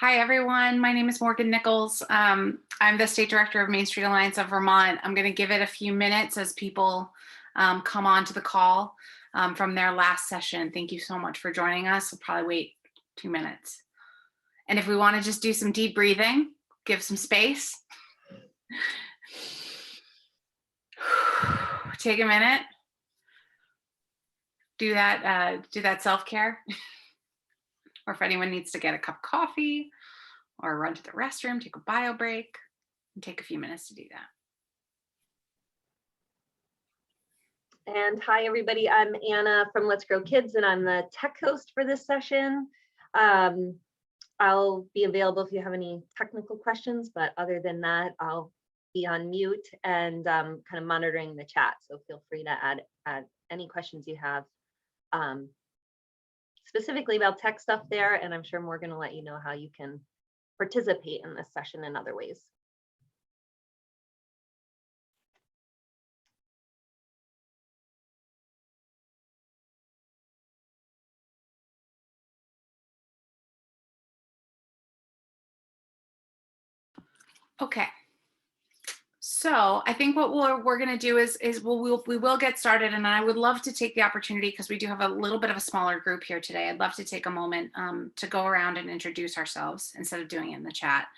Hi, everyone. My name is Morgan Nichols. I'm the State Director of Main Street Alliance of Vermont. I'm going to give it a few minutes as people come on to the call from their last session. Thank you so much for joining us. We'll probably wait 2 minutes. And if we want to just do some deep breathing, give some space. Take a minute. Do that self-care. Or if anyone needs to get a cup of coffee or run to the restroom, take a bio break, and take a few minutes to do that. And hi, everybody. I'm Anna from Let's Grow Kids, and I'm the tech host for this session. I'll be available if you have any technical questions, but other than that, I'll be on mute and kind of monitoring the chat. So feel free to add any questions you have specifically about tech stuff there. And I'm sure Morgan will let you know how you can participate in this session in other ways. Okay. So I think what we're going to do is we will get started, and I would love to take the opportunity, because we do have a little bit of a smaller group here today. I'd love to take a moment to go around and introduce ourselves instead of doing it in the chat.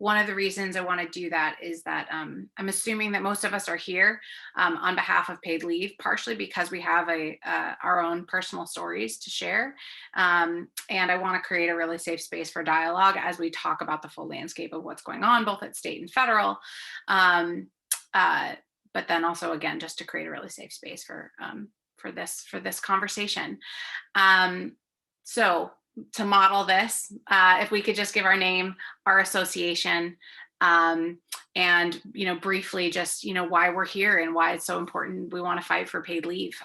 One of the reasons I want to do that is that I'm assuming that most of us are here on behalf of paid leave, partially because we have our own personal stories to share. And I want to create a really safe space for dialogue as we talk about the full landscape of what's going on, both at state and federal. But then also, again, just to create a really safe space for this conversation. So to model this, if we could just give our name, our association, and briefly just why we're here and why it's so important we want to fight for paid leave.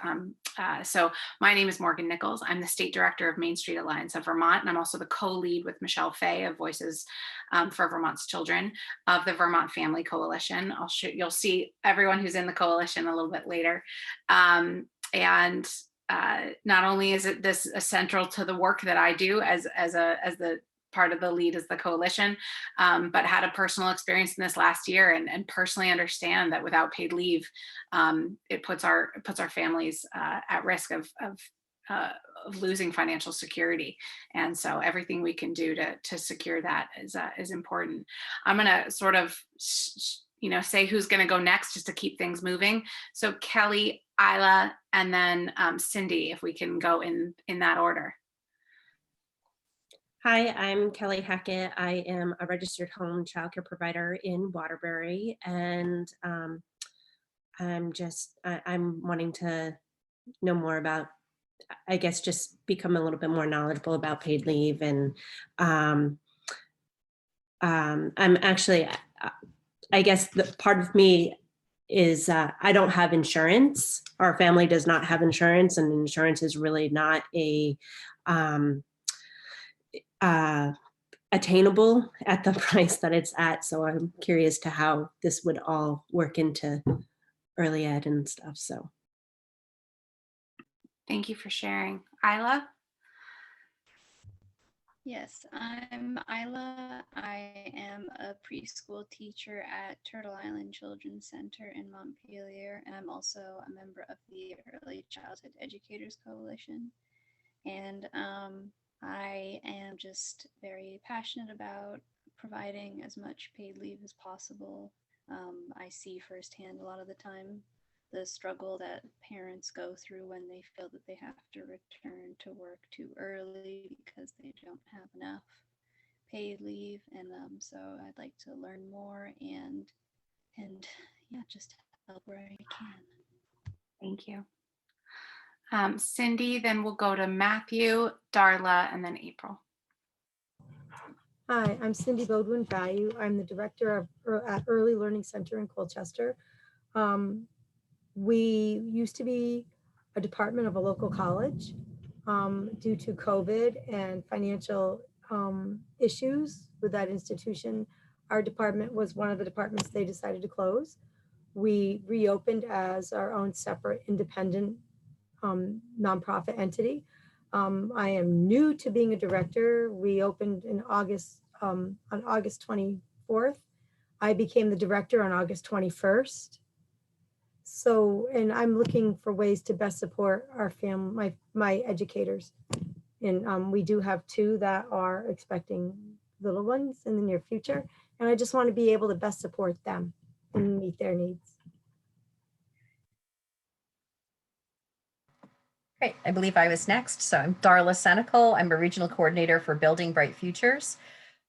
So my name is Morgan Nichols. I'm the State Director of Main Street Alliance of Vermont, and I'm also the co-lead with Michelle Fay of Voices for Vermont's Children of the Vermont FaMLI Coalition. You'll see everyone who's in the coalition a little bit later. Not only is this essential to the work that I do as the part of the lead as the coalition, but had a personal experience in this last year and personally understand that without paid leave, it puts our families at risk of losing financial security. And so everything we can do to secure that is important. I'm going to sort of say who's going to go next just to keep things moving. So Kelly, Isla, and then Cindy, if we can go in that order. Hi, I'm Kelly Hackett. I am a registered home childcare provider in Waterbury, and I'm wanting to know more about, I guess, just become a little bit more knowledgeable about paid leave. And I'm actually, I guess the part of me is I don't have insurance. Our family does not have insurance, and insurance is really not attainable at the price that it's at. So I'm curious to how this would all work into early ed and stuff. So thank you for sharing. Isla? Yes, I'm Isla. I am a preschool teacher at Turtle Island Children's Center in Montpelier, and I'm also a member of the Early Childhood Educators Coalition. And I am just very passionate about providing as much paid leave as possible. I see firsthand a lot of the time the struggle that parents go through when they feel that they have to return to work too early because they don't have enough paid leave. And so I'd like to learn more and yeah, just help where I can. Thank you. Cindy, then we'll go to Matthew, Darla, and then April. Hi, I'm Cindy Bodwin-Value. I'm the director at Early Learning Center in Colchester. We used to be a department of a local college. Due to COVID and financial issues with that institution, our department was one of the departments they decided to close. We reopened as our own separate independent nonprofit entity. I am new to being a director. We opened in August, on August 24th. I became the director on August 21st. So, and I'm looking for ways to best support our family, my educators. And we do have two that are expecting little ones in the near future. And I just want to be able to best support them and meet their needs. Great. I believe I was next. So I'm Darla Senical. I'm a regional coordinator for Building Bright Futures.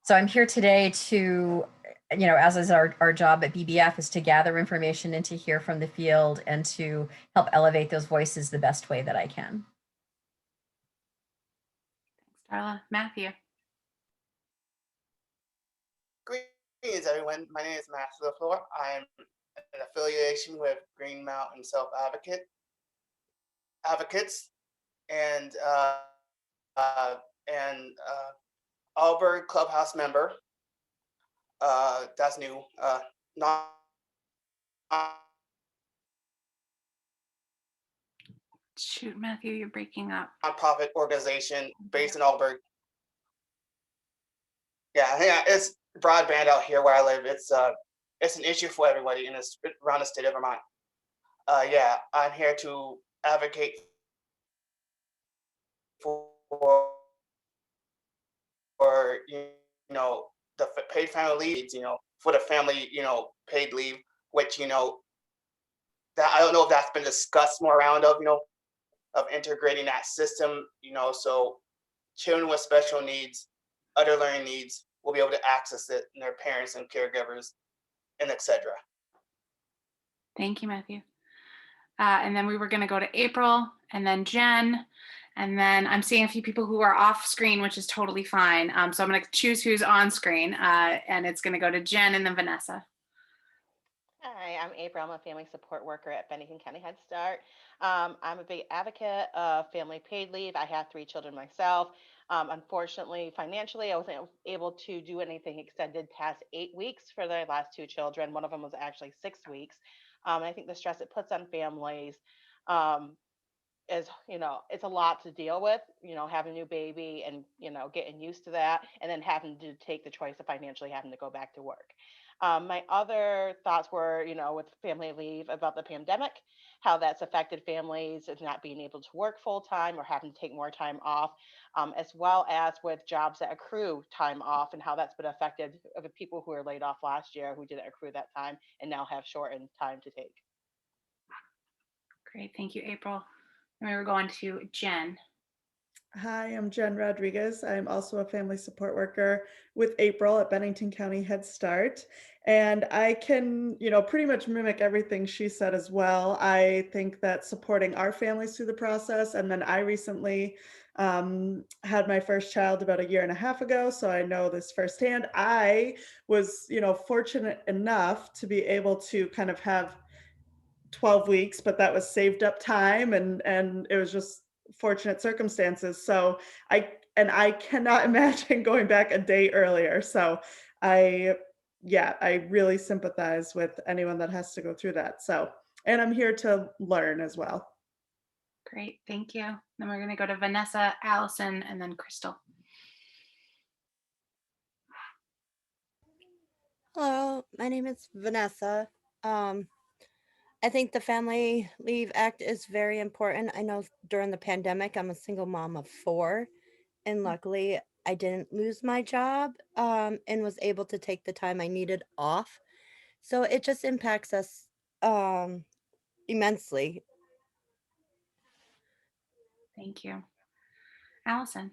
So I'm here today to, as is our job at BBF, is to gather information and to hear from the field and to help elevate those voices the best way that I can. Thanks, Darla. Matthew. Greetings, everyone. My name is Matthew LaFleur. I'm an affiliation with Green Mountain Self Advocates and Auburn Clubhouse member. That's new. Shoot, Matthew, you're breaking up. Nonprofit organization based in Auburn. Yeah, it's broadband out here where I live. It's an issue for everybody around the state of Vermont. Yeah, I'm here to advocate for the paid family leaves, for the family, paid leave, which, that I don't know if that's been discussed more around of integrating that system, so children with special needs, other learning needs will be able to access it, and their parents and caregivers, and etc. Thank you, Matthew. And then we were going to go to April and then Jen. And then I'm seeing a few people who are off screen, which is totally fine. So I'm going to choose who's on screen, and it's going to go to Jen and then Vanessa. Hi, I'm April. I'm a family support worker at Bennington County Head Start. I'm a big advocate of family paid leave. I have 3 children myself. Unfortunately, financially, I wasn't able to do anything extended past 8 weeks for the last 2 children. One of them was actually 6 weeks. I think the stress it puts on families is, it's a lot to deal with, having a new baby and, getting used to that, and then having to take the choice of financially having to go back to work. My other thoughts were, with family leave about the pandemic, how that's affected families as not being able to work full time or having to take more time off, as well as with jobs that accrue time off and how that's been affected of the people who were laid off last year who didn't accrue that time and now have shortened time to take. Great. Thank you, April. And we were going to Jen. Hi, I'm Jen Rodriguez. I'm also a family support worker with April at Bennington County Head Start. And I can, pretty much mimic everything she said as well. I think that supporting our families through the process, and then I recently had my first child about 1.5 years ago, so I know this firsthand. I was, fortunate enough to be able to kind of have 12 weeks, but that was saved up time, and it was just fortunate circumstances. So I cannot imagine going back a day earlier. So I really sympathize with anyone that has to go through that. So, and I'm here to learn as well. Great. Thank you. Then we're going to go to Vanessa, Allison, and then Crystal. Hello, my name is Vanessa. I think the Family Leave Act is very important. I know during the pandemic, I'm a single mom of 4, and luckily I didn't lose my job and was able to take the time I needed off. So it just impacts us immensely. Thank you. Allison.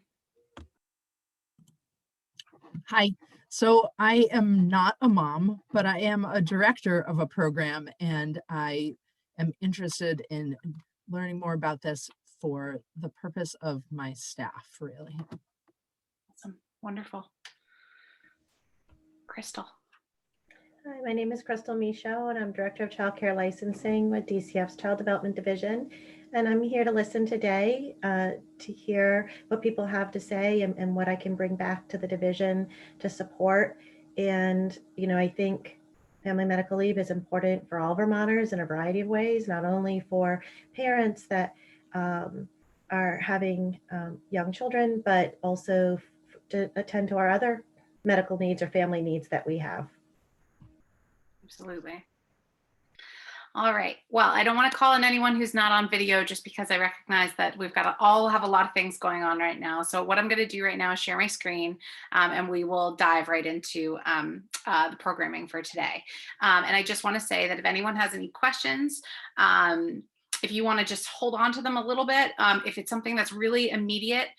Hi. So I am not a mom, but I am a director of a program, and I am interested in learning more about this for the purpose of my staff, really. Awesome. Wonderful. Crystal. Hi, my name is Crystal Michaud, and I'm Director of Child Care Licensing with DCF's Child Development Division. And I'm here to listen today to hear what people have to say and what I can bring back to the division to support. And, I think family medical leave is important for all Vermonters in a variety of ways, not only for parents that are having young children, but also to attend to our other medical needs or family needs that we have. Absolutely. All right. Well, I don't want to call on anyone who's not on video just because I recognize that we've got to all have a lot of things going on right now. So what I'm going to do right now is share my screen and we will dive right into the programming for today. And I just want to say that if anyone has any questions, if you want to just hold on to them a little bit, if it's something that's really immediate,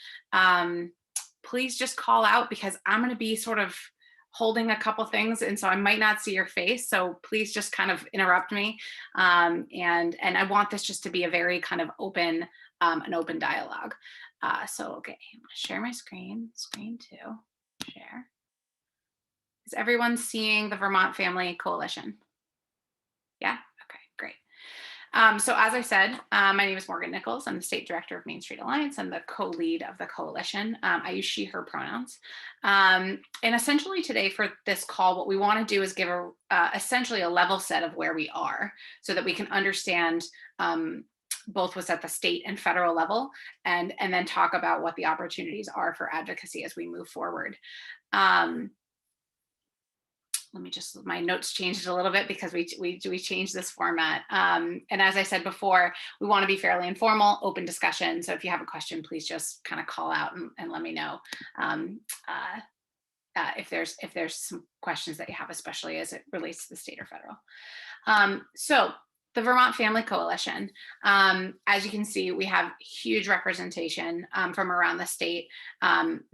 please just call out because I'm going to be sort of holding a couple things, and so I might not see your face. So please just kind of interrupt me. And I want this just to be a very kind of open, an open dialogue. So okay, I'm gonna share my screen two, share. Is everyone seeing the Vermont Family Coalition? Yeah, okay, great. So as I said, my name is Morgan Nichols. I'm the State Director of Main Street Alliance and the co-lead of the coalition. I use she, her pronouns. And essentially today for this call, what we want to do is give essentially a level set of where we are so that we can understand both what's at the state and federal level and then talk about what the opportunities are for advocacy as we move forward. Let me just, my notes changed a little bit because we changed this format. And as I said before, we want to be fairly informal, open discussion. So if you have a question, please just kind of call out and let me know if there's some questions that you have, especially as it relates to the state or federal. So the Vermont Family Coalition, as you can see, we have huge representation from around the state.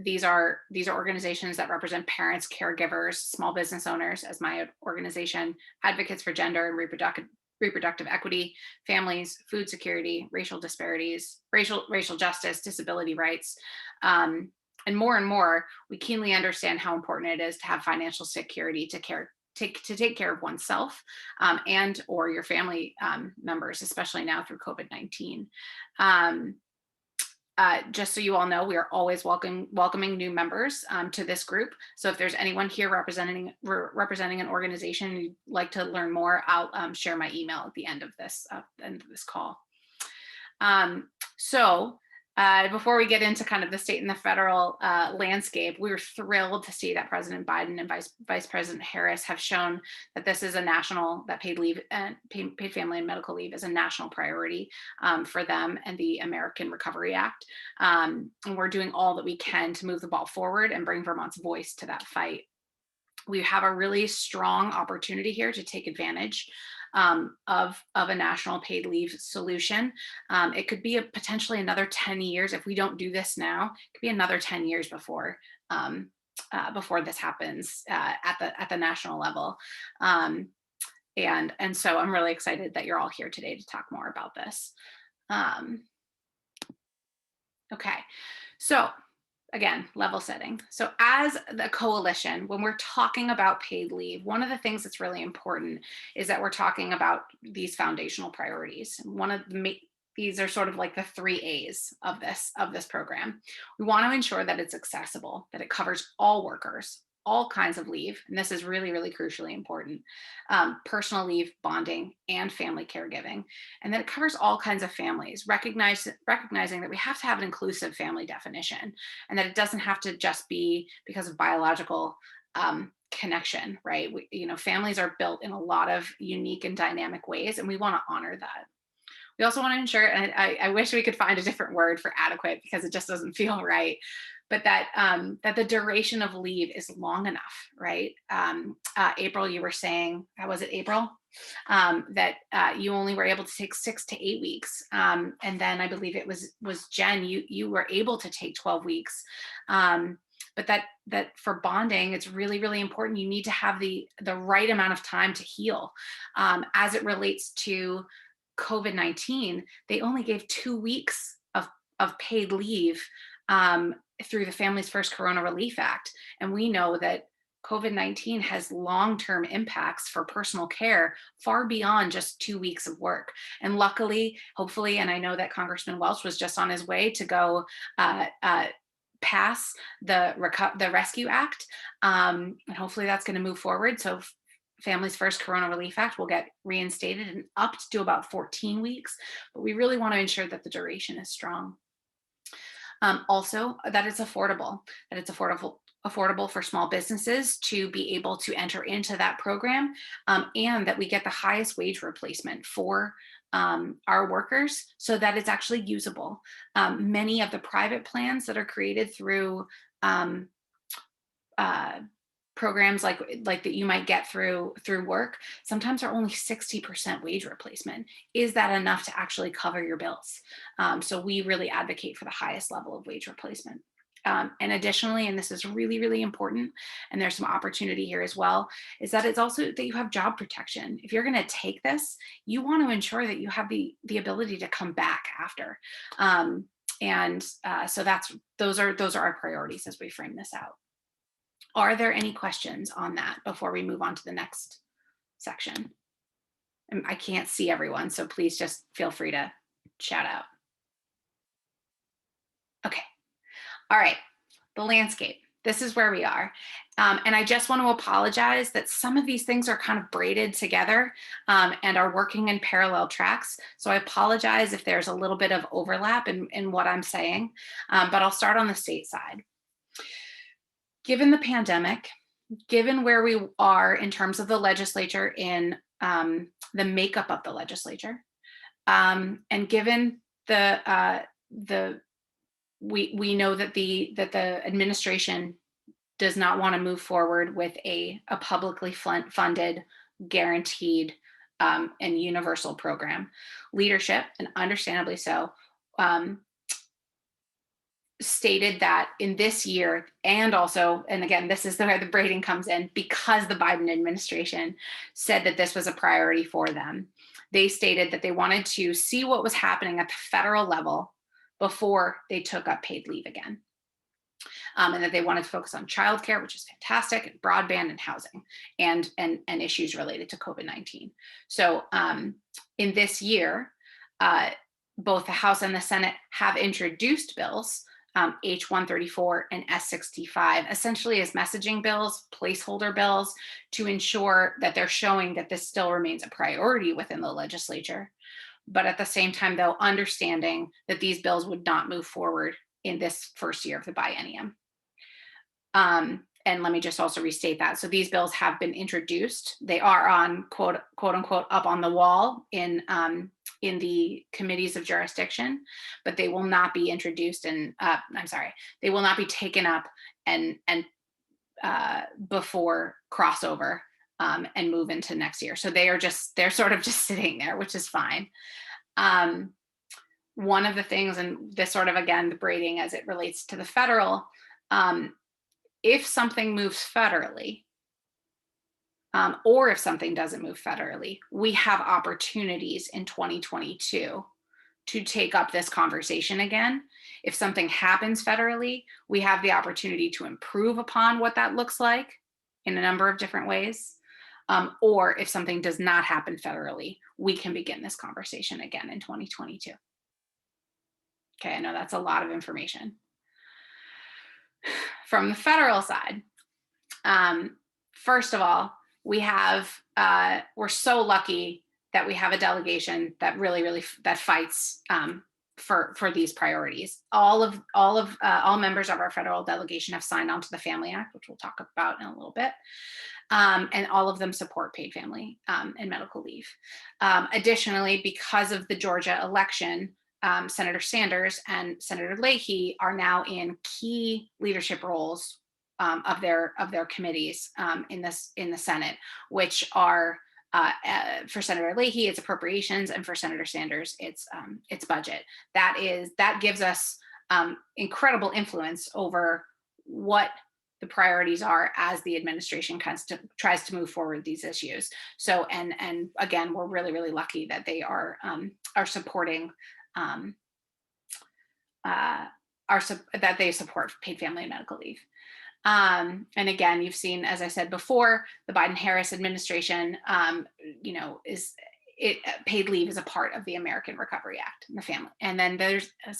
These are organizations that represent parents, caregivers, small business owners, as my organization, advocates for gender and reproductive equity, families, food security, racial disparities, racial justice, disability rights, and more, we keenly understand how important it is to have financial security to take care of oneself and or your family members, especially now through COVID-19. Just so you all know, we are always welcoming new members to this group. So if there's anyone here representing an organization and you'd like to learn more, I'll share my email at the end of this call. Before we get into kind of the state and the federal landscape, we were thrilled to see that President Biden and Vice President Harris have shown that this is that paid leave and paid family and medical leave is a national priority for them and the American Recovery Act. And we're doing all that we can to move the ball forward and bring Vermont's voice to that fight. We have a really strong opportunity here to take advantage of a national paid leave solution. It could be potentially another 10 years if we don't do this now. It could be another 10 years before this happens at the national level. And so I'm really excited that you're all here today to talk more about this. Okay, so again, level setting. So as the coalition, when we're talking about paid leave, one of the things that's really important is that we're talking about these foundational priorities. These are sort of like the 3 A's of this program. We want to ensure that it's accessible, that it covers all workers, all kinds of leave, and this is really, really crucially important, personal leave, bonding, and family caregiving, and that it covers all kinds of families, recognizing that we have to have an inclusive family definition, and that it doesn't have to just be because of biological connection, right? Families are built in a lot of unique and dynamic ways, and we want to honor that. We also want to ensure, and I wish we could find a different word for adequate because it just doesn't feel right, but that the duration of leave is long enough, right? April, you were saying, how was it, April? That you only were able to take 6 to 8 weeks. And then I believe it was Jen, you were able to take 12 weeks. But that for bonding, it's really, really important. You need to have the right amount of time to heal. As it relates to COVID-19, they only gave 2 weeks of paid leave through the Families First Corona Relief Act. And we know that COVID-19 has long-term impacts for personal care far beyond just 2 weeks of work. And luckily, hopefully, and I know that Congressman Welch was just on his way to go pass the Rescue Act. And hopefully that's going to move forward. So Families First Corona Relief Act will get reinstated and up to about 14 weeks. But we really want to ensure that the duration is strong. Also, that it's affordable, affordable for small businesses to be able to enter into that program, and that we get the highest wage replacement for our workers so that it's actually usable. Many of the private plans that are created through programs like that you might get through work sometimes are only 60% wage replacement. Is that enough to actually cover your bills? So we really advocate for the highest level of wage replacement. And additionally, and this is really, really important, and there's some opportunity here as well, is that it's also that you have job protection. If you're going to take this, you want to ensure that you have the ability to come back after. So those are our priorities as we frame this out. Are there any questions on that before we move on to the next section? And I can't see everyone, so please just feel free to shout out. Okay. All right. The landscape. This is where we are. And I just want to apologize that some of these things are kind of braided together and are working in parallel tracks. So I apologize if there's a little bit of overlap in what I'm saying, but I'll start on the state side. Given the pandemic, given where we are in terms of the legislature in the makeup of the legislature, and given we know that the administration does not want to move forward with a publicly funded, guaranteed, and universal program. Leadership, and understandably so, stated that in this year, and also, and again, this is where the braiding comes in, because the Biden administration said that this was a priority for them. They stated that they wanted to see what was happening at the federal level before they took up paid leave again. And that they wanted to focus on childcare, which is fantastic, and broadband and housing, and issues related to COVID-19. So in this year, both the House and the Senate have introduced bills, H134 and S65, essentially as messaging bills, placeholder bills, to ensure that they're showing that this still remains a priority within the legislature. But at the same time, though, understanding that these bills would not move forward in this first year of the biennium. And let me just also restate that. So these bills have been introduced. They are on quote unquote up on the wall in the committees of jurisdiction, but they will not be introduced and they will not be taken up and before crossover and move into next year. So they're sort of just sitting there, which is fine. One of the things, and this sort of, again, the braiding as it relates to the federal, if something moves federally, or if something doesn't move federally, we have opportunities in 2022 to take up this conversation again. If something happens federally, we have the opportunity to improve upon what that looks like in a number of different ways. Or if something does not happen federally, we can begin this conversation again in 2022. Okay, I know that's a lot of information. From the federal side, first of all, we have, we're so lucky that we have a delegation that really that fights for these priorities. All members of our federal delegation have signed on to the FaMLI Act, which we'll talk about in a little bit. And all of them support paid family and medical leave. Additionally, because of the Georgia election, Senator Sanders and Senator Leahy are now in key leadership roles of their committees in the Senate, which are for Senator Leahy, it's appropriations, and for Senator Sanders, it's budget. That gives us incredible influence over what the priorities are as the administration tries to move forward these issues. So, and again, we're really lucky that they are supporting that they support paid family and medical leave. And again, you've seen, as I said before, the Biden-Harris administration, paid leave is a part of the American Recovery Act and the family. And then there's, and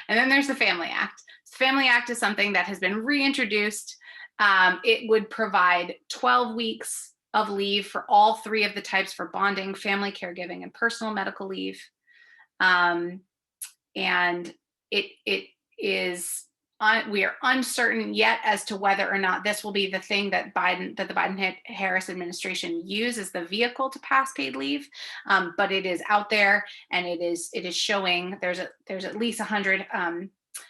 then there's the FaMLI Act. The FaMLI Act is something that has been reintroduced. It would provide 12 weeks of leave for all three of the types for bonding, family caregiving, and personal medical leave. And it is we are uncertain yet as to whether or not this will be the thing that the Biden-Harris administration use as the vehicle to pass paid leave. But it is out there, and it is showing there's at least 100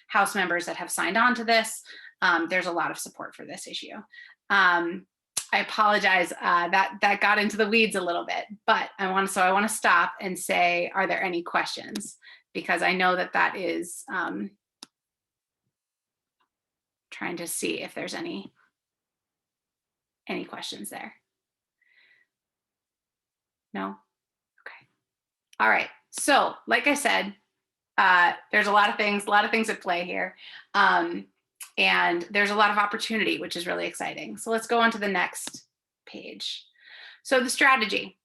House members that have signed on to this. There's a lot of support for this issue. I apologize that got into the weeds a little bit, but I want to stop and say, are there any questions? Because I know that is trying to see if there's any questions there. No? Okay. All right. So like I said, there's a lot of things at play here. And there's a lot of opportunity, which is really exciting. So let's go on to the next page. So the strategy.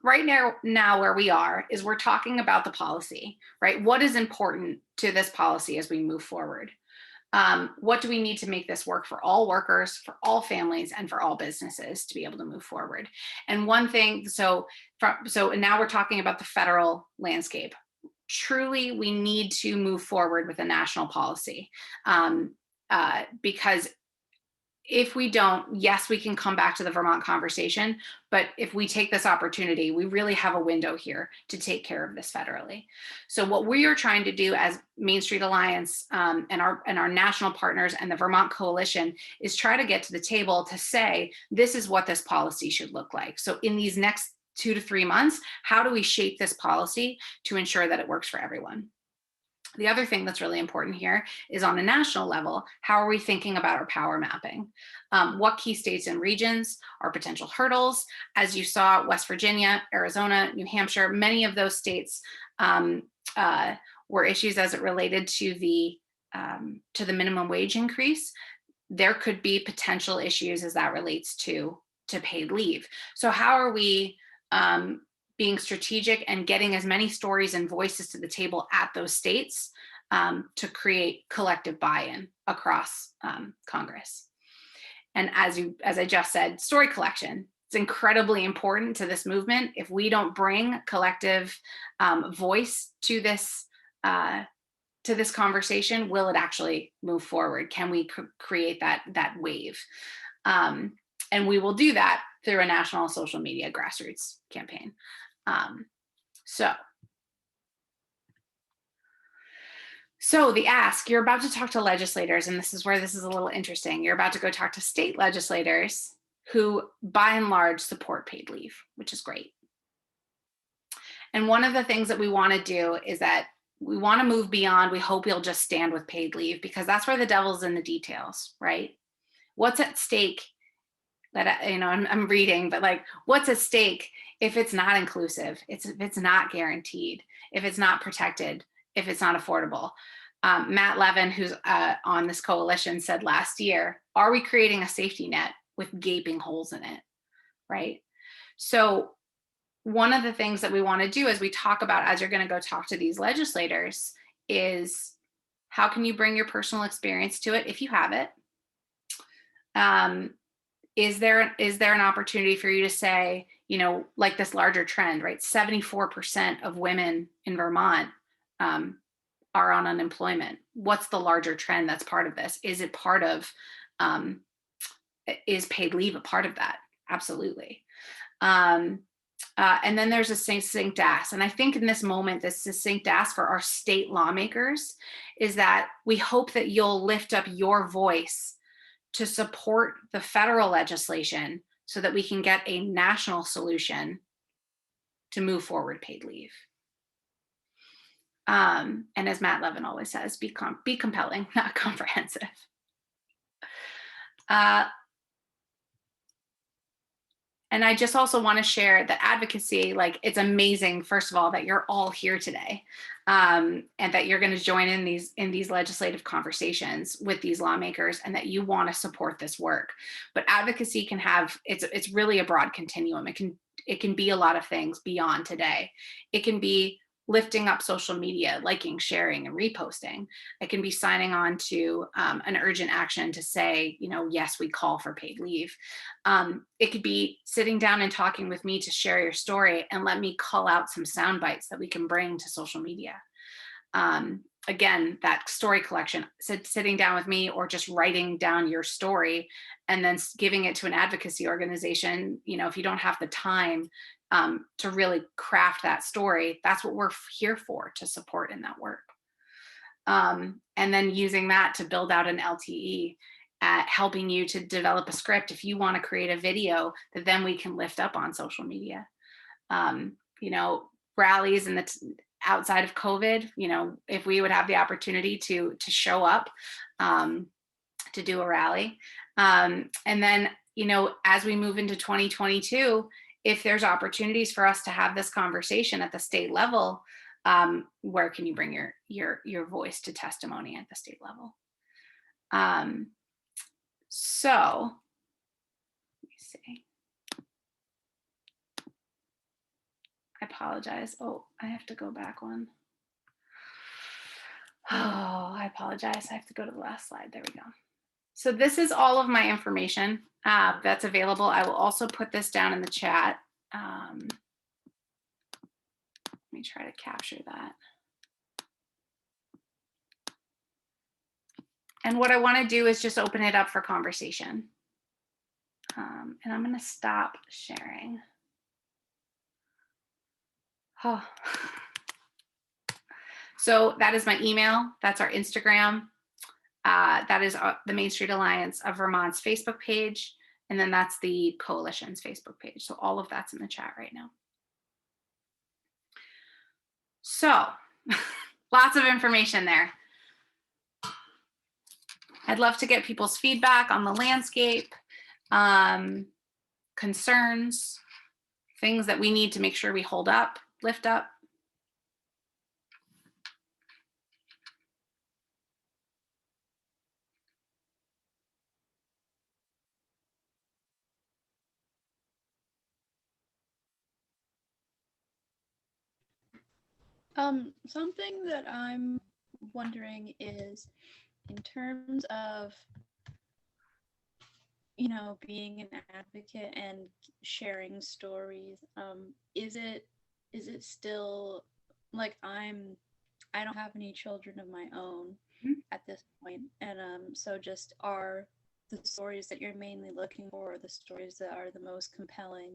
Right now where we are is we're talking about the policy, right? What is important to this policy as we move forward? What do we need to make this work for all workers, for all families, and for all businesses to be able to move forward? And one thing, so now we're talking about the federal landscape. Truly, we need to move forward with a national policy, because if we don't, yes, we can come back to the Vermont conversation, but if we take this opportunity, we really have a window here to take care of this federally. So what we are trying to do as Main Street Alliance and our national partners and the Vermont Coalition is try to get to the table to say, this is what this policy should look like. So in these next 2 to 3 months, how do we shape this policy to ensure that it works for everyone? The other thing that's really important here is on a national level, how are we thinking about our power mapping? What key states and regions are potential hurdles? As you saw, West Virginia, Arizona, New Hampshire, many of those states were issues as it related to the minimum wage increase. There could be potential issues as that relates to paid leave. So how are we being strategic and getting as many stories and voices to the table at those states to create collective buy-in across Congress? And as I just said, story collection. It's incredibly important to this movement. If we don't bring collective voice to this conversation, will it actually move forward? Can we create that wave? And we will do that through a national social media grassroots campaign. So the ask, you're about to talk to legislators, and this is where this is a little interesting. You're about to go talk to state legislators who by and large support paid leave, which is great. And one of the things that we want to do is that we want to move beyond, we hope you'll just stand with paid leave, because that's where the devil's in the details, right? What's at stake? That I'm reading, but like, what's at stake if it's not inclusive, if it's not guaranteed, if it's not protected, if it's not affordable? Matt Levin, who's on this coalition, said last year, are we creating a safety net with gaping holes in it, right? So one of the things that we want to do as we talk about, as you're going to go talk to these legislators, is how can you bring your personal experience to it if you have it? Is there an opportunity for you to say, like this larger trend, right? 74% of women in Vermont are on unemployment. What's the larger trend that's part of this? Is it part of, is paid leave a part of that? Absolutely. And then there's a succinct ask. And I think in this moment, this succinct ask for our state lawmakers is that we hope that you'll lift up your voice to support the federal legislation so that we can get a national solution to move forward paid leave. And as Matt Levin always says, be compelling, not comprehensive. And I just also want to share that advocacy, like, it's amazing, first of all, that you're all here today, and that you're going to join in these legislative conversations with these lawmakers, and that you want to support this work. But advocacy can have, it's really a broad continuum. It can be a lot of things beyond today. It can be lifting up social media, liking, sharing, and reposting. It can be signing on to an urgent action to say, yes, we call for paid leave. It could be sitting down and talking with me to share your story and let me call out some sound bites that we can bring to social media. again, that story collection, sitting down with me or just writing down your story and then giving it to an advocacy organization. You know, if you don't have the time to really craft that story, that's what we're here for, to support in that work. And then using that to build out an LTE, at helping you to develop a script if you want to create a video that then we can lift up on social media. You know, rallies and outside of COVID, you know, if we would have the opportunity to show up to do a rally. And then, you know, as we move into 2022, if there's opportunities for us to have this conversation at the state level, where can you bring your voice to testimony at the state level? So let me see. I apologize. Oh, I have to go back one. Oh, I apologize. I have to go to the last slide. There we go. So this is all of my information that's available. I will also put this down in the chat. Let me try to capture that. And what I want to do is just open it up for conversation. And I'm going to stop sharing. Oh. So that is my email. That's our Instagram. That is the Main Street Alliance of Vermont's Facebook page. And then that's the coalition's Facebook page. So all of that's in the chat right now. So lots of information there. I'd love to get people's feedback on the landscape, concerns, things that we need to make sure we lift up. Something that I'm wondering is, in terms of, you know, being an advocate and sharing stories, is it still like I don't have any children of my own at this point, and so just are the stories that you're mainly looking for, or the stories that are the most compelling,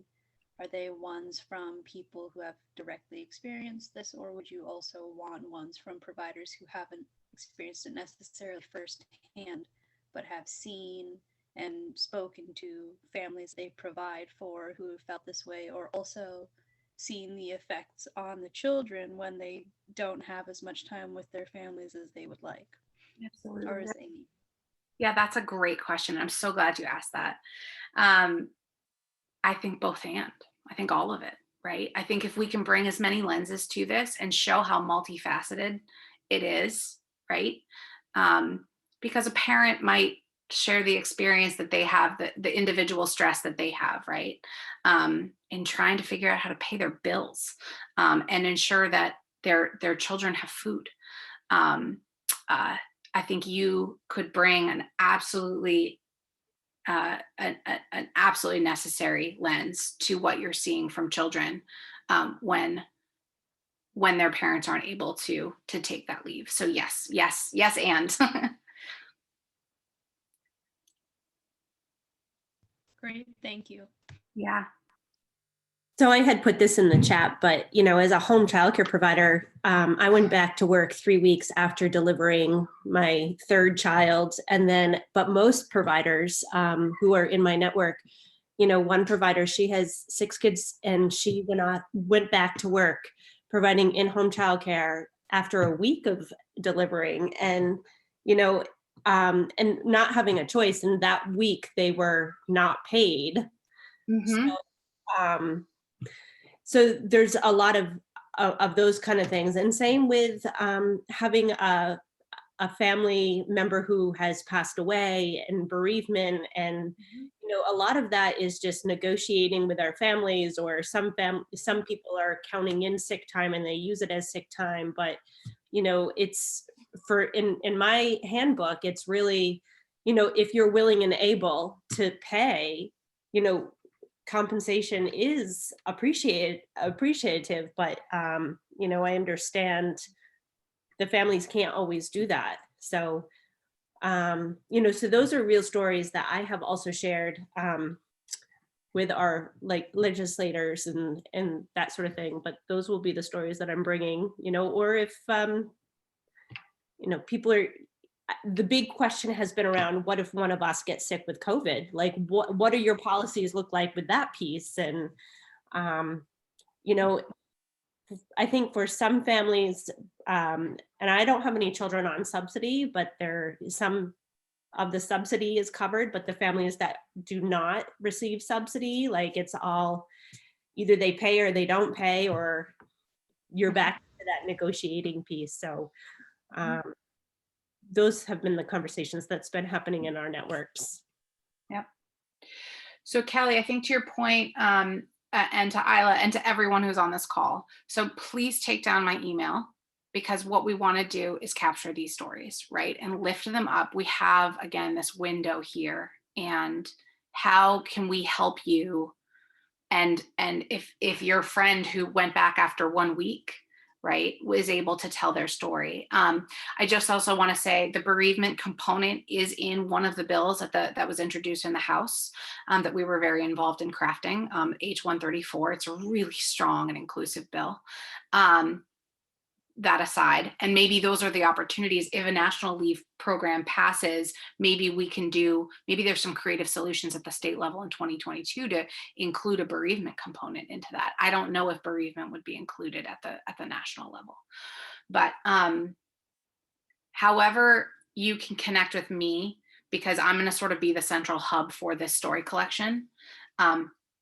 are they ones from people who have directly experienced this, or would you also want ones from providers who haven't experienced it necessarily firsthand, but have seen and spoken to families they provide for who have felt this way, or also seen the effects on the children when they don't have as much time with their families as they would like? Absolutely. Or as they need? Yeah, that's a great question. I'm so glad you asked that. I think both and. I think all of it, right? I think if we can bring as many lenses to this and show how multifaceted it is, right? Because a parent might share the experience that they have, the individual stress that they have, right? In trying to figure out how to pay their bills and ensure that their children have food. I think you could bring an absolutely necessary lens to what you're seeing from children when their parents aren't able to take that leave. So yes, and. Great, thank you. Yeah. So I had put this in the chat, but, you know, as a home childcare provider, I went back to work 3 weeks after delivering my third child. And then, but most providers who are in my network, you know, one provider, she has 6 kids and she went back to work providing in-home childcare after a week of delivering, and, you know, and not having a choice. And that week they were not paid. Mm-hmm. So there's a lot of those kind of things. And same with having a family member who has passed away and bereavement. And, you know, a lot of that is just negotiating with our families, or some people are counting in sick time and they use it as sick time. But, you know, it's in my handbook, it's really, you know, if you're willing and able to pay, you know, compensation is appreciative, but you know, I understand the families can't always do that. So, you know, so those are real stories that I have also shared with our like legislators and that sort of thing. But those will be the stories that I'm bringing, you know, or if, you know, people are, the big question has been around, what if one of us gets sick with COVID? Like, what do your policies look like with that piece? And, you know, I think for some families, and I don't have any children on subsidy, but there some of the subsidy is covered, but the families that do not receive subsidy, like it's all either they pay or they don't pay, or you're back to that negotiating piece. So those have been the conversations that's been happening in our networks. Yep. So Kelly, I think to your point, and to Isla and to everyone who's on this call, so please take down my email, because what we want to do is capture these stories, right? And lift them up. We have, again, this window here, and how can we help you? And if your friend who went back after 1 week, right, was able to tell their story. I just also want to say the bereavement component is in one of the bills that was introduced in the House that we were very involved in crafting, H134. It's a really strong and inclusive bill. That aside, and maybe those are the opportunities. If a national leave program passes, maybe we can do, maybe there's some creative solutions at the state level in 2022 to include a bereavement component into that. I don't know if bereavement would be included at the national level, but however you can connect with me, because I'm going to sort of be the central hub for this story collection.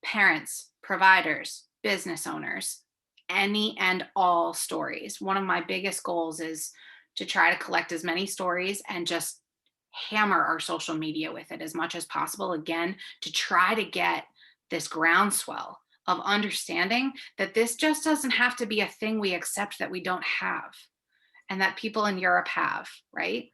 Parents, providers, business owners, any and all stories. One of my biggest goals is to try to collect as many stories and just hammer our social media with it as much as possible, again, to try to get this groundswell of understanding that this just doesn't have to be a thing we accept that we don't have, and that people in Europe have, right?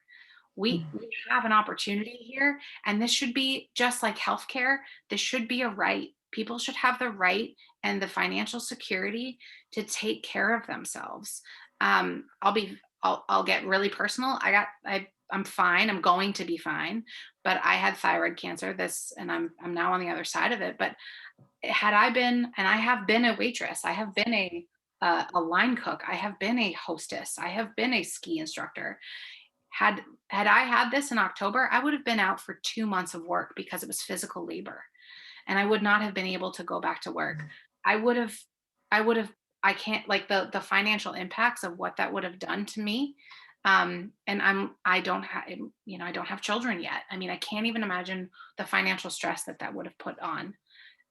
We have an opportunity here, and this should be just like healthcare. This should be a right. People should have the right and the financial security to take care of themselves. I'll get really personal. I'm fine. I'm going to be fine, but I had thyroid cancer. And I'm now on the other side of it. But had I been, and I have been a waitress, I have been a line cook, I have been a hostess, I have been a ski instructor. Had I had this in October, I would have been out for 2 months of work because it was physical labor, and I would not have been able to go back to work. I can't, like the financial impacts of what that would have done to me. And I don't have children yet. I mean, I can't even imagine the financial stress that would have put on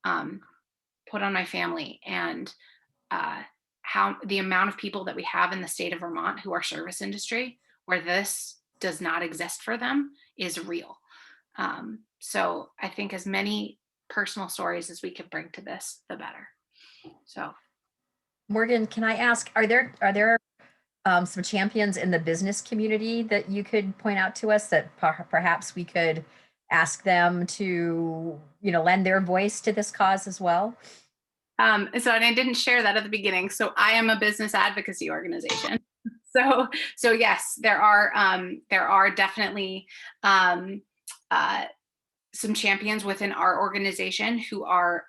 my family, and how the amount of people that we have in the state of Vermont who are service industry, where this does not exist for them, is real. So I think as many personal stories as we could bring to this, the better. So, Morgan, can I ask, are there some champions in the business community that you could point out to us that perhaps we could ask them to, lend their voice to this cause as well? and I didn't share that at the beginning. So I am a business advocacy organization. So yes, there are definitely some champions within our organization who are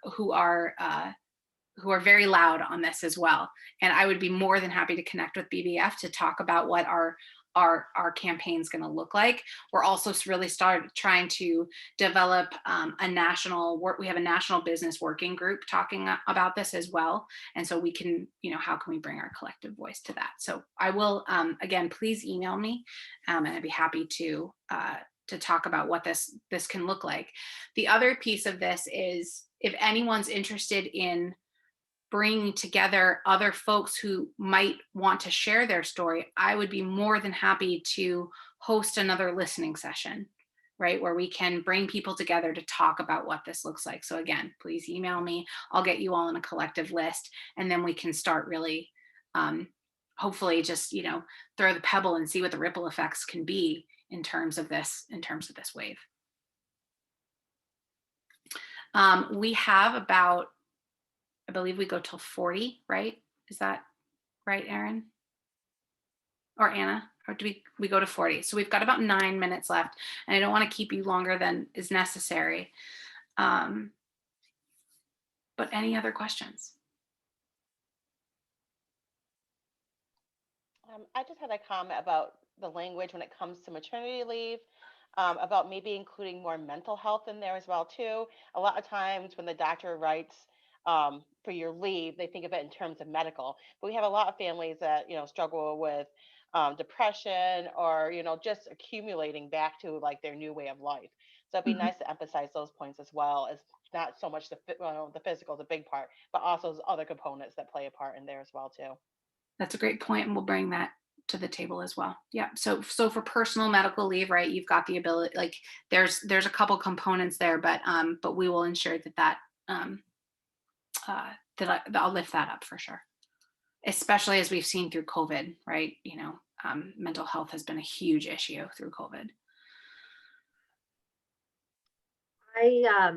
very loud on this as well. And I would be more than happy to connect with BBF to talk about what our campaign is going to look like. We're also really trying to develop we have a national business working group talking about this as well. And so we can, how can we bring our collective voice to that? So I will, again, please email me, and I'd be happy to talk about what this can look like. The other piece of this is, if anyone's interested in bringing together other folks who might want to share their story, I would be more than happy to host another listening session, right, where we can bring people together to talk about what this looks like. So again, please email me. I'll get you all in a collective list, and then we can start really, hopefully just, throw the pebble and see what the ripple effects can be in terms of this wave. We have about, I believe we go till 40, right? Is that right, Erin? or Anna, or do we go to 40? So we've got about 9 minutes left, and I don't want to keep you longer than is necessary. But any other questions? I just had a comment about the language when it comes to maternity leave, about maybe including more mental health in there as well too. A lot of times when the doctor writes for your leave, they think of it in terms of medical. But we have a lot of families that struggle with depression or just accumulating back to like their new way of life. So it'd be nice to emphasize those points as well as not so much the physical is a big part, but also those other components that play a part in there as well too. That's a great point, and we'll bring that to the table as well. Yeah. So for personal medical leave, right, you've got the ability, like there's a couple components there, but we will ensure that I'll lift that up for sure. Especially as we've seen through COVID, right? Mental health has been a huge issue through COVID. I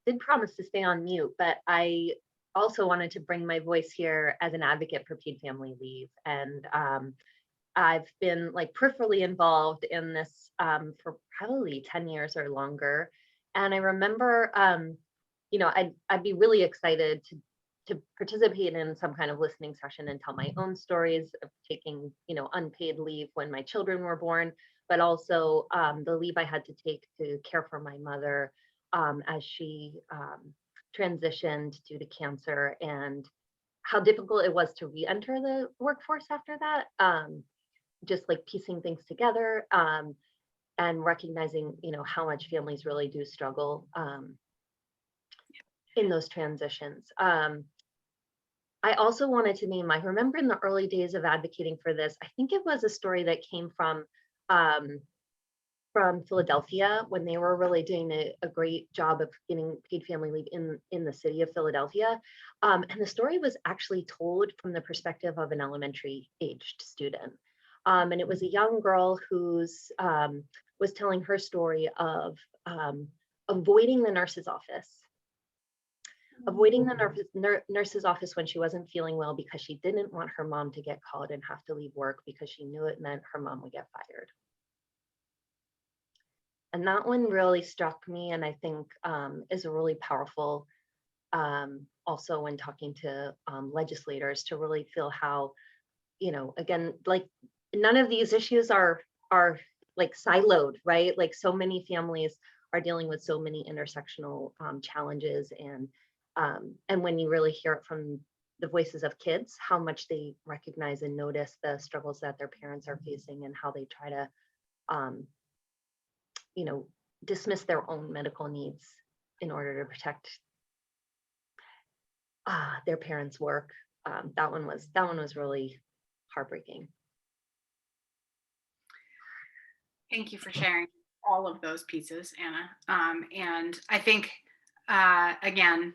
did promise to stay on mute, but I also wanted to bring my voice here as an advocate for paid family leave. And I've been like peripherally involved in this for probably 10 years or longer. And I remember, I'd be really excited to participate in some kind of listening session and tell my own stories of taking, unpaid leave when my children were born, but also the leave I had to take to care for my mother as she transitioned due to cancer, and how difficult it was to re-enter the workforce after that. Just like piecing things together and recognizing, how much families really do struggle in those transitions. I also wanted to name, I remember in the early days of advocating for this, I think it was a story that came from Philadelphia, when they were really doing a great job of getting paid family leave in the city of Philadelphia. And the story was actually told from the perspective of an elementary aged student. And it was a young girl who's was telling her story of avoiding the nurse's office. Avoiding the nurse's office when she wasn't feeling well because she didn't want her mom to get called and have to leave work because she knew it meant her mom would get fired. And that one really struck me, and I think is a really powerful, also when talking to legislators, to really feel how, again, like none of these issues are like siloed, right? Like so many families are dealing with so many intersectional challenges, and when you really hear it from the voices of kids, how much they recognize and notice the struggles that their parents are facing and how they try to dismiss their own medical needs in order to protect their parents' work. That one was really heartbreaking. Thank you for sharing all of those pieces, Anna. And I think again,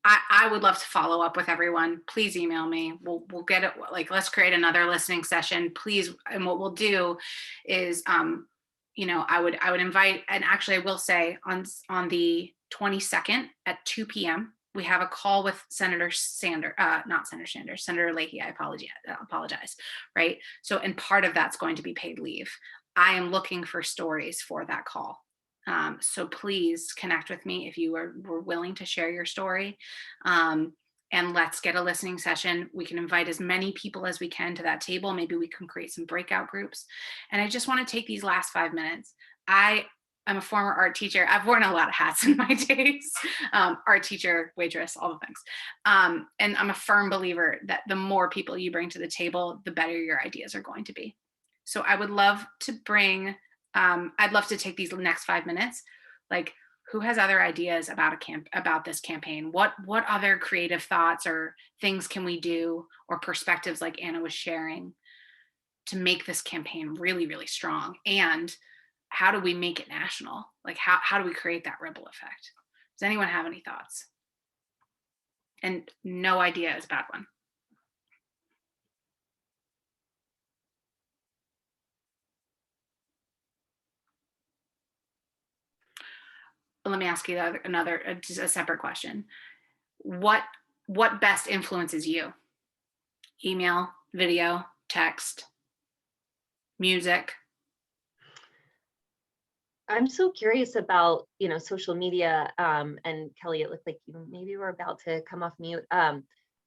I would love to follow up with everyone. Please email me. We'll get it. Like, let's create another listening session, please. And what we'll do is, I would invite, and actually I will say on the 22nd at 2 p.m. we have a call with Senator Sanders, not Senator Sanders, Senator Leahy. I apologize. Right. So, and part of that's going to be paid leave. I am looking for stories for that call. So please connect with me if you were willing to share your story, and let's get a listening session. We can invite as many people as we can to that table. Maybe we can create some breakout groups. And I just want to take these last 5 minutes. I'm a former art teacher. I've worn a lot of hats in my days, art teacher, waitress, all the things. And I'm a firm believer that the more people you bring to the table, the better your ideas are going to be. So I would love to bring, I'd love to take these next 5 minutes, like who has other ideas about this campaign? What other creative thoughts or things can we do, or perspectives like Anna was sharing, to make this campaign really, really strong? And how do we make it national? Like how do we create that ripple effect? Does anyone have any thoughts? And no idea is a bad one. Let me ask you a separate question. What best influences you? Email, video, text, music? I'm so curious about, social media, and Kelly, it looked like you maybe were about to come off mute.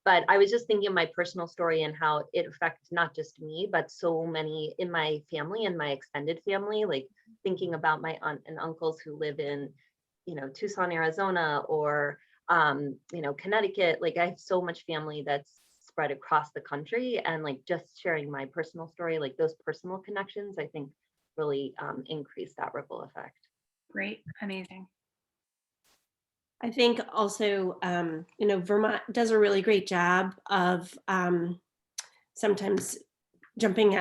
But I was just thinking of my personal story and how it affects not just me, but so many in my family and my extended family, like thinking about my aunt and uncles who live in, Tucson, Arizona, or, Connecticut. Like I have so much family that's spread across the country, and like just sharing my personal story, like those personal connections, I think really increase that ripple effect. Great, amazing. I think also, Vermont does a really great job of sometimes stepping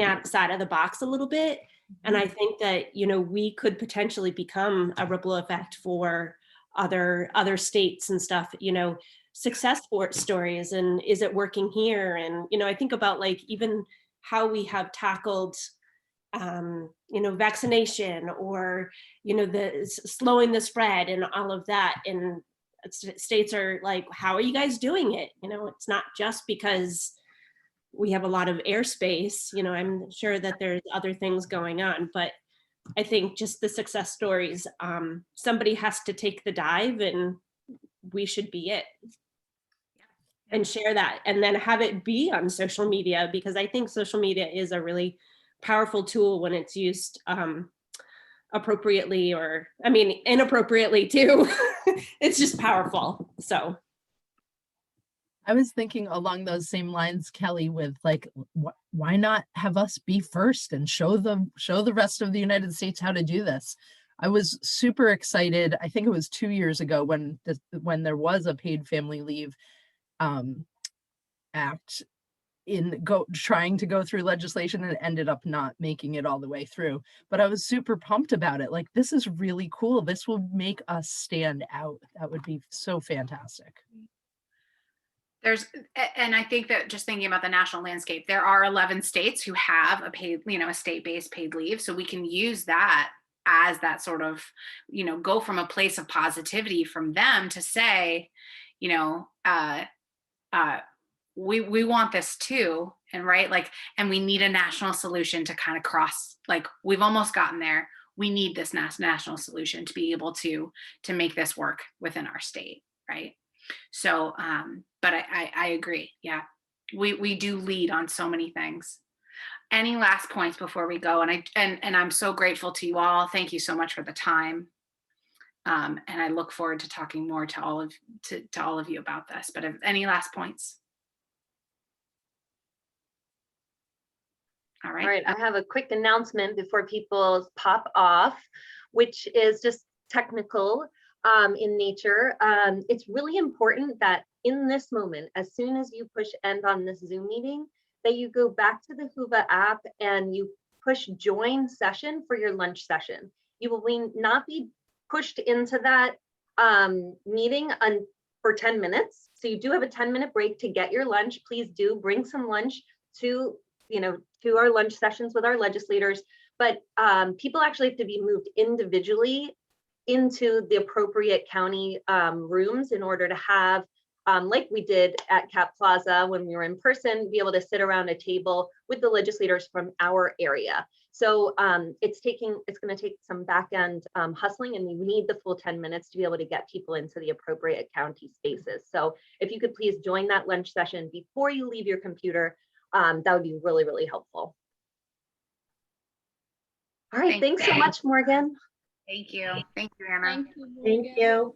outside of the box a little bit. And I think that, we could potentially become a ripple effect for other states and stuff, success stories, and is it working here? And, I think about like even how we have tackled vaccination, or, the slowing the spread and all of that. And states are like, how are you guys doing it? It's not just because we have a lot of airspace, I'm sure that there's other things going on, but I think just the success stories, somebody has to take the dive, and we should be it. And share that, and then have it be on social media, because I think social media is a really powerful tool when it's used appropriately, or inappropriately too. It's just powerful. So I was thinking along those same lines, Kelly, with like, why not have us be first and show the rest of the United States how to do this? I was super excited. I think it was 2 years ago when there was a paid family leave act trying to go through legislation, and ended up not making it all the way through. But I was super pumped about it. Like, this is really cool. This will make us stand out. That would be so fantastic. And I think that just thinking about the national landscape, there are 11 states who have a paid, a state-based paid leave. So we can use that as that sort of, go from a place of positivity from them to say, we want this too. And and we need a national solution to kind of cross, like, we've almost gotten there. We need this national solution to be able to make this work within our state. Right. So, but I agree. Yeah. We do lead on so many things. Any last points before we go? And I'm so grateful to you all. Thank you so much for the time. And I look forward to talking more to all of you about this. But any last points? All right. I have a quick announcement before people pop off, which is just technical in nature. It's really important that in this moment, as soon as you push end on this Zoom meeting, that you go back to the Whova app and you push join session for your lunch session. You will not be pushed into that meeting for 10 minutes. So you do have a 10-minute break to get your lunch. Please do bring some lunch to our lunch sessions with our legislators. But people actually have to be moved individually into the appropriate county rooms in order to have, like we did at Cap Plaza when we were in person, be able to sit around a table with the legislators from our area. So it's going to take some back end hustling, and we need the full 10 minutes to be able to get people into the appropriate county spaces. So if you could please join that lunch session before you leave your computer, that would be really, really helpful. All right, thanks so much, Morgan. Thank you. Thank you, Anna. Thank you.